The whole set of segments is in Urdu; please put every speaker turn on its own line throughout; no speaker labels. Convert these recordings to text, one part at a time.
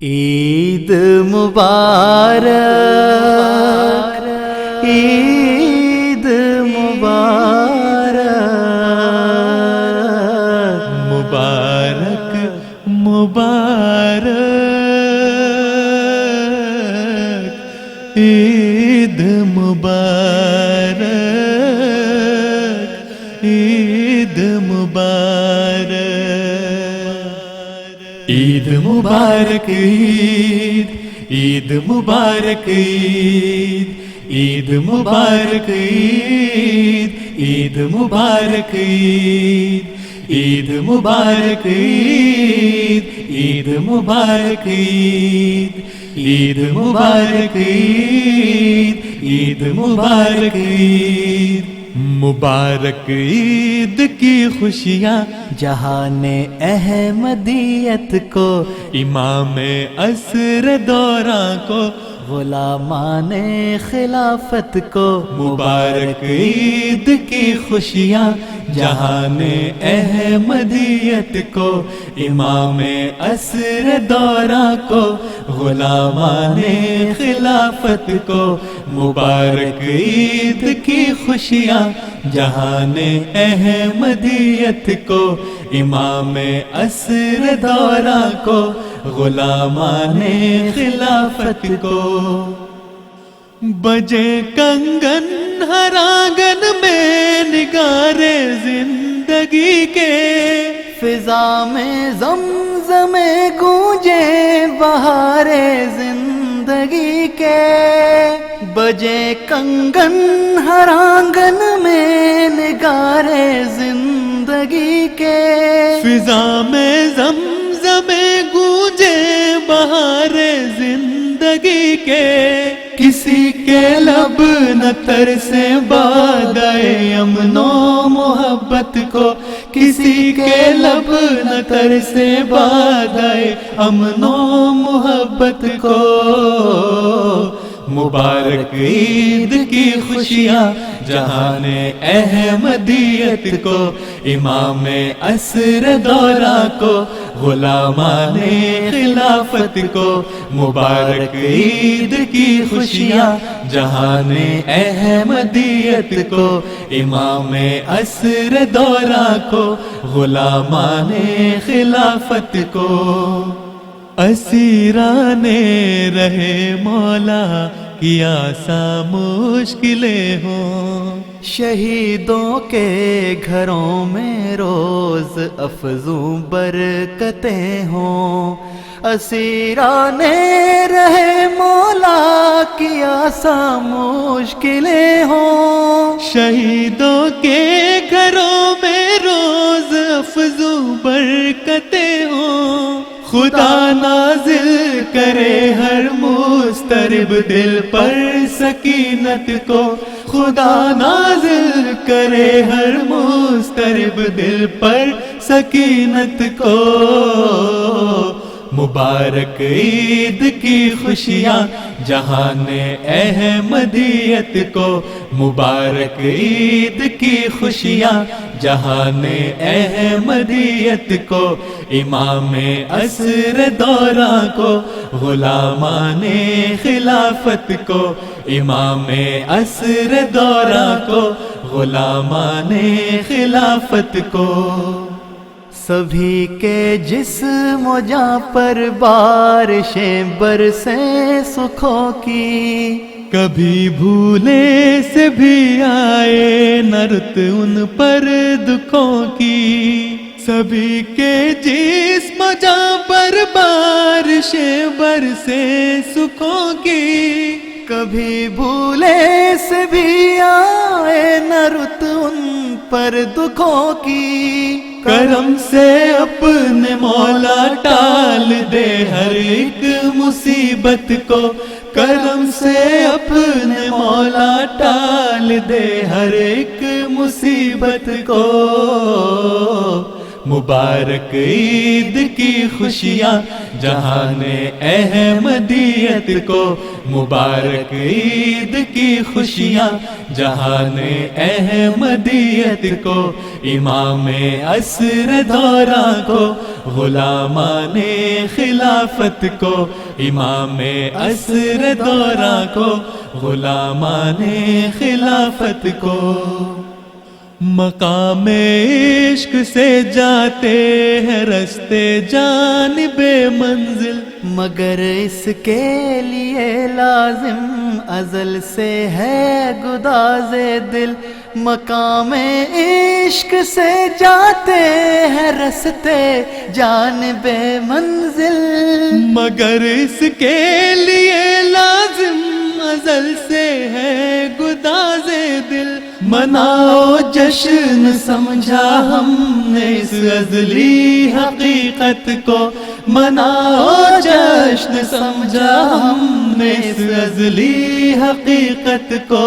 عید مبارک، عید مبارک،
مبارک مبارک، عید مبارک، عید مبارک، عید مبارک، عید عید مبارک، عید عید مبارک، عید عید مبارک، عید عید مبارک، عید عید مبارک، عید عید مبارک، عید عید مبارک، عید مبارک عید کی خوشیاں
جہان احمدیت کو،
امام عصر دوراں کو،
غلامان خلافت کو،
مبارک عید کی خوشیاں جہان احمدیت کو، امام عصر دوراں کو، غلامان خلافت کو، مبارک عید کی خوشیاں جہان احمدیت کو، امام عصر دوراں کو، غلامان خلافت کو۔ بجے کنگن ہر آنگن میں نگارے زندگی کے،
فضا میں زمزم گونجے بہار زندگی کے، بجے کنگن ہر آنگن میں نگارے زندگی کے،
فضا میں زمزم گونجے بہار زندگی کے، کسی کے لب نہ ترسے بادائے امن و محبت کو، کسی کے لب نہ ترسے بادائے امن و محبت کو، مبارک عید کی خوشیاں جہان احمدیت کو، امام عصر دوراں کو، غلامان خلافت کو، مبارک عید کی خوشیاں جہان احمدیت کو، امام عصر دوراں کو، غلامان خلافت کو۔ اسیران رہے مولا کیا سا مشکلیں ہوں،
شہیدوں کے گھروں میں روز افزوں برکتیں ہوں، اسیران رہے مولا کیا سا مشکلیں ہوں،
شہیدوں کے گھروں میں روز افزوں برکتیں ہوں، خدا نازل کرے ہر مضطرب دل پر سکینت کو، خدا نازل کرے ہر مضطرب دل پر سکینت کو، مبارک عید کی خوشیاں جہان احمدیت کو، مبارک عید کی خوشیاں جہان احمدیت کو، امام عصر دوراں کو، غلامان خلافت کو، امام عصر دوراں کو، غلامان خلافت کو۔
سبھی کے جسم و جاں پر بارشیں برسیں سکھوں کی،
کبھی بھولے سے بھی آئے نہ رت ان پر دکھوں کی، سبھی کے جسم جاں پر بارشیں برسیں سکھوں کی،
کبھی بھولے سے بھی آئے نہ رت ان پر دکھوں کی،
کرم سے اپنے مولا ٹال دے ہر ایک مصیبت کو، کرم سے اپنے مولا ٹال دے ہر ایک مصیبت کو، مبارک عید کی خوشیاں جہان احمدیت کو، مبارک عید کی خوشیاں جہان احمدیت کو، امام عصر دورہ کو، غلامان خلافت کو، امام عصر دورہ کو، غلامان خلافت کو۔ مقام عشق سے جاتے ہیں رستے جانب منزل،
مگر اس کے لیے لازم ازل سے ہے گداز دل۔ مقام عشق سے جاتے ہیں رستے جانب منزل،
مگر اس کے لیے لازم ازل سے ہے گداز دل۔ مناؤ جشن سمجھا ہم نے اس ازلی حقیقت کو، مناؤ جشن سمجھا ہم نے اس ازلی حقیقت کو۔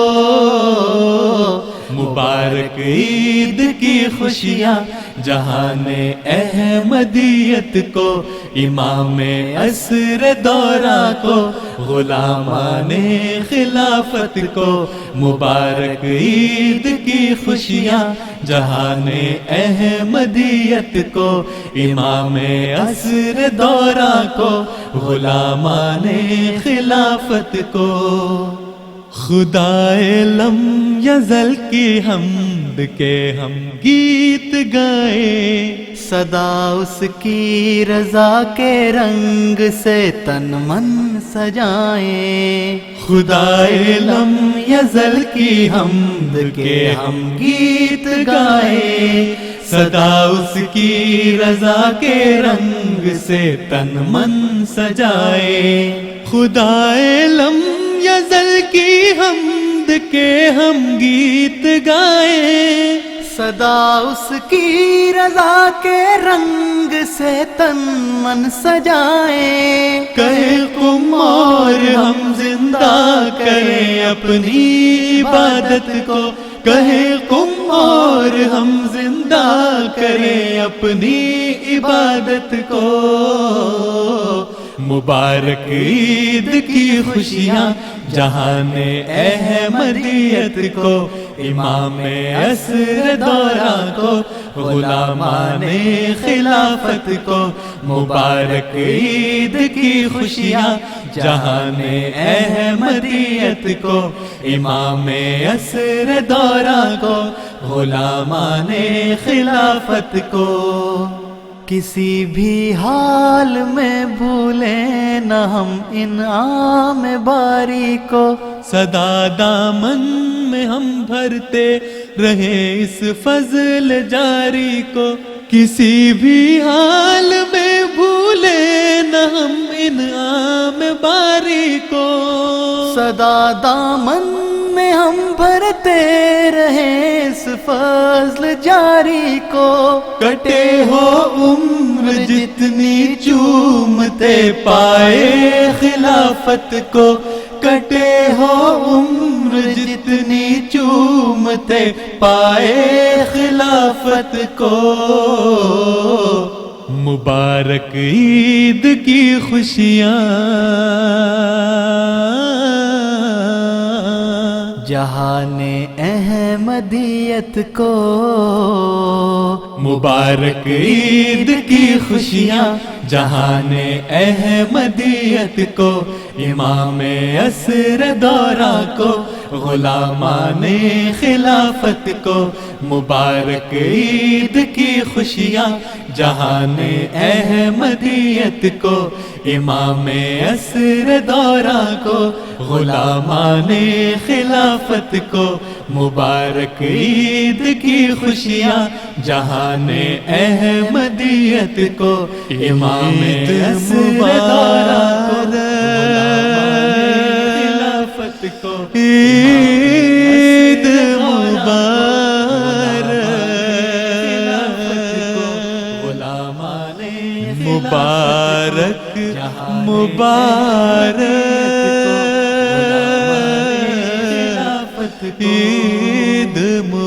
مبارک عید کی خوشیاں جہان احمدیت کو، امام عصر دورہ کو، غلامان خلافت کو۔ مبارک عید کی خوشیاں جہان احمدیت کو، امام عصر دورہ کو، غلامان خلافت کو۔ خدائے لم یزل کی حمد کے ہم گیت گائیں،
صدا اس کی رضا کے رنگ سے تن من سجائیں۔
خدائے لم یزل کی حمد کے ہم گیت گائیں، صدا اس کی رضا کے رنگ سے تن من سجائیں۔ خدائے لم یزل کی حمد کے ہم گیت گائیں،
صدا اس کی رضا کے رنگ سے تن من سجائیں۔
کہے قم اور ہم زندہ کریں اپنی عبادت کو، کہے قم اور ہم زندہ کریں اپنی عبادت کو۔ مبارک عید کی خوشیاں جہان احمدیت کو، امام عصر دورہ کو، غلامان خلافت کو۔ مبارک عید کی خوشیاں جہان احمدیت کو، امام عصر دورہ کو، غلامان خلافت کو۔ کسی بھی حال میں بھولیں نہ ہم انعام باری کو، سدا دامن میں ہم بھرتے رہے اس فضل جاری کو۔ کسی بھی حال میں بھولے نہ ہم انعام باری کو،
سدا دامن میں ہم بھرتے رہے اس فضل جاری کو۔
کٹے ہو عمر جتنی چومتے پائے خلافت کو، کٹے ہو عمر جتنی چومتے پائے خلافت کو۔ مبارک عید کی خوشیاں
جہان احمدیت کو،
مبارک عید کی خوشیاں جہان احمدیت کو، امام عصر دورہ کو، غلامان خلافت کو۔ مبارک عید کی خوشیاں جہان احمدیت کو، امام عصر دورہ کو، غلامان خلافت کو۔ مبارک عید کی خوشیاں جہان احمدیت کو، امام عصر دورہ کو، خلافت کو۔ عید مبارک، مبارک عید مبارک۔